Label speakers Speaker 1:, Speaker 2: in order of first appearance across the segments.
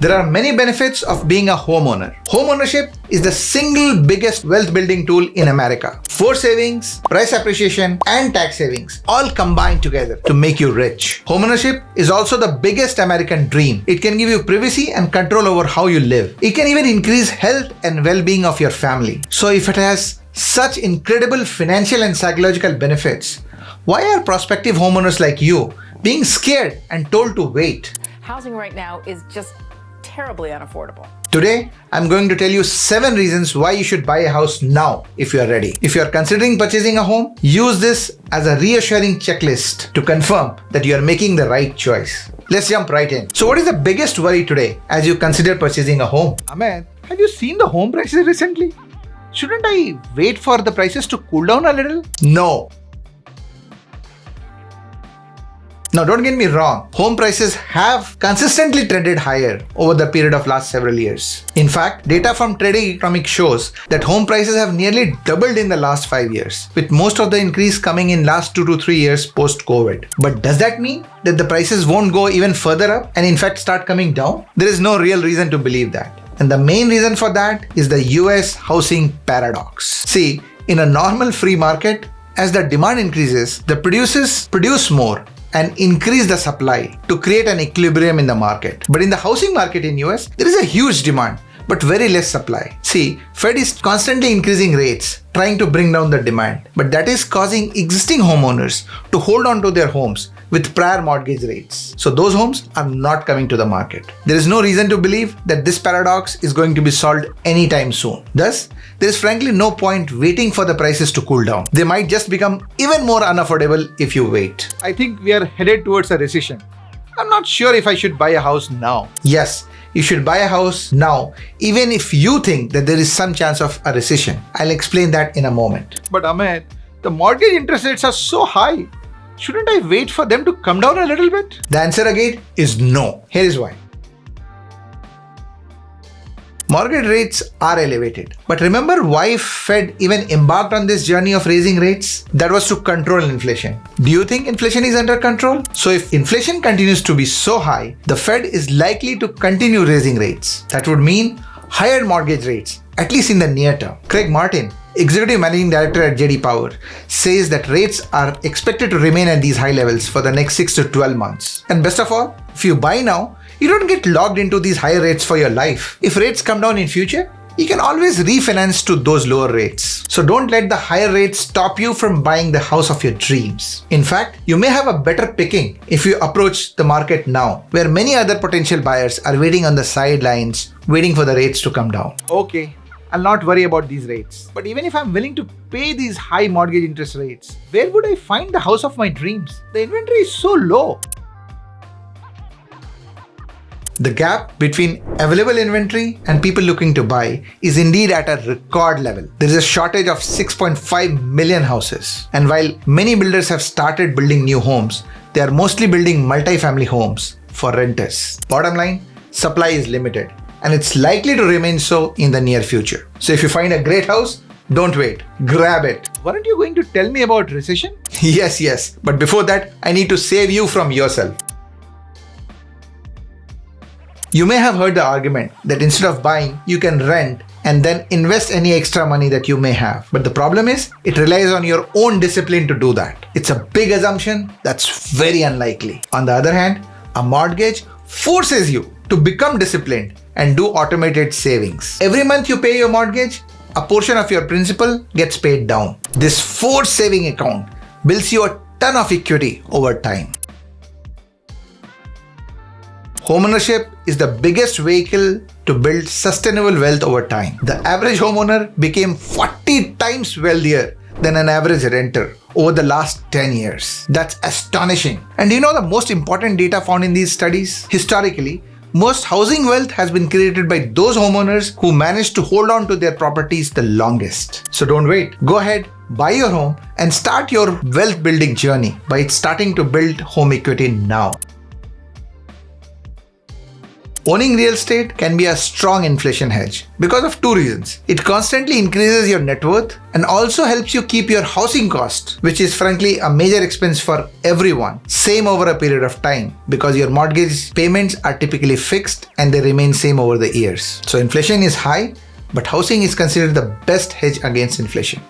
Speaker 1: There are many benefits of being a homeowner. Homeownership is the single biggest wealth building tool in America. Forced savings, price appreciation, and tax savings all combine together to make you rich. Homeownership is also the biggest American dream. It can give you privacy and control over how you live. It can even increase health and well-being of your family. So if it has such incredible financial and psychological benefits, why are prospective homeowners like you being scared and told to wait?
Speaker 2: Housing right now is just terribly unaffordable.
Speaker 1: Today, I'm going to tell you 7 reasons why you should buy a house now if you are ready. If you are considering purchasing a home, use this as a reassuring checklist to confirm that you are making the right choice. Let's jump right in. So what is the biggest worry today as you consider purchasing a home? Amit, have you seen the home prices recently? Shouldn't I wait for the prices to cool down a little? No. Now, don't get me wrong, home prices have consistently trended higher over the period of last several years. In fact, data from Trading Economics shows that home prices have nearly doubled in the last 5 years, with most of the increase coming in last 2 to 3 years post-COVID. But does that mean that the prices won't go even further up and in fact start coming down? There is no real reason to believe that. And the main reason for that is the US housing paradox. See, in a normal free market, as the demand increases, the producers produce more and increase the supply to create an equilibrium in the market. But in the housing market in US, there is a huge demand, but very less supply. See, Fed is constantly increasing rates, trying to bring down the demand, but that is causing existing homeowners to hold on to their homes with prior mortgage rates. So those homes are not coming to the market. There is no reason to believe that this paradox is going to be solved anytime soon. Thus, there is frankly no point waiting for the prices to cool down. They might just become even more unaffordable if you wait. I think we are headed towards a recession. I'm not sure if I should buy a house now. Yes, you should buy a house now, even if you think that there is some chance of a recession. I'll explain that in a moment. But Amit, the mortgage interest rates are so high. Shouldn't I wait for them to come down a little bit? The answer again is no. Here is why. Mortgage rates are elevated. But remember why Fed even embarked on this journey of raising rates? That was to control inflation. Do you think inflation is under control? So if inflation continues to be so high, the Fed is likely to continue raising rates. That would mean higher mortgage rates, at least in the near term. Craig Martin, Executive Managing Director at JD Power, says that rates are expected to remain at these high levels for the next 6 to 12 months. And best of all, if you buy now, you don't get locked into these higher rates for your life. If rates come down in future, you can always refinance to those lower rates. So don't let the higher rates stop you from buying the house of your dreams. In fact, you may have a better picking if you approach the market now, where many other potential buyers are waiting on the sidelines, waiting for the rates to come down. Okay, I'll not worry about these rates. But even if I'm willing to pay these high mortgage interest rates, where would I find the house of my dreams? The inventory is so low. The gap between available inventory and people looking to buy is indeed at a record level. There is a shortage of 6.5 million houses. And while many builders have started building new homes, they are mostly building multi-family homes for renters. Bottom line, supply is limited, and it's likely to remain so in the near future. So if you find a great house, don't wait, grab it. Weren't you going to tell me about recession? Yes, but before that, I need to save you from yourself. You may have heard the argument that instead of buying, you can rent and then invest any extra money that you may have. But the problem is, it relies on your own discipline to do that. It's a big assumption that's very unlikely. On the other hand, a mortgage forces you to become disciplined and do automated savings. Every month you pay your mortgage, a portion of your principal gets paid down. This forced saving account builds you a ton of equity over time. Homeownership is the biggest vehicle to build sustainable wealth over time. The average homeowner became 40 times wealthier than an average renter over the last 10 years. That's astonishing. And do you know the most important data found in these studies? Historically, most housing wealth has been created by those homeowners who managed to hold on to their properties the longest. So don't wait. Go ahead, buy your home and start your wealth building journey by starting to build home equity now. Owning real estate can be a strong inflation hedge because of two reasons. It constantly increases your net worth and also helps you keep your housing cost, which is frankly a major expense for everyone, same over a period of time because your mortgage payments are typically fixed and they remain same over the years. So inflation is high, but housing is considered the best hedge against inflation.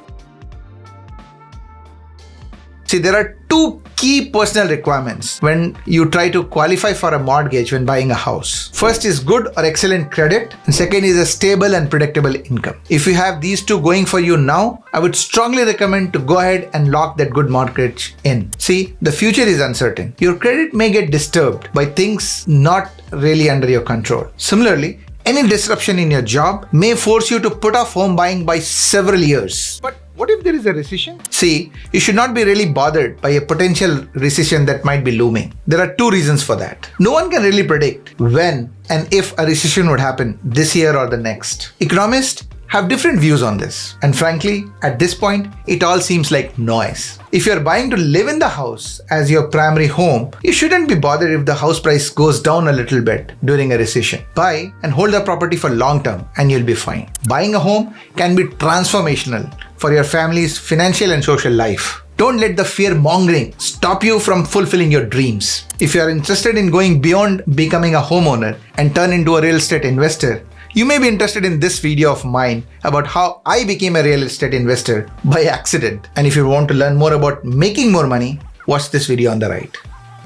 Speaker 1: See, there are two key personal requirements when you try to qualify for a mortgage when buying a house. First is good or excellent credit, and second is a stable and predictable income. If you have these two going for you now, I would strongly recommend to go ahead and lock that good mortgage in. See, the future is uncertain. Your credit may get disturbed by things not really under your control. Similarly, any disruption in your job may force you to put off home buying by several years. But what if there is a recession? See, you should not be really bothered by a potential recession that might be looming. There are two reasons for that. No one can really predict when and if a recession would happen this year or the next. Economists have different views on this. And frankly, at this point, it all seems like noise. If you're buying to live in the house as your primary home, you shouldn't be bothered if the house price goes down a little bit during a recession. Buy and hold the property for long term and you'll be fine. Buying a home can be transformational for your family's financial and social life. Don't let the fear mongering stop you from fulfilling your dreams. If you are interested in going beyond becoming a homeowner and turn into a real estate investor, you may be interested in this video of mine about how I became a real estate investor by accident. And if you want to learn more about making more money, watch this video on the right.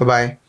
Speaker 1: Bye-bye.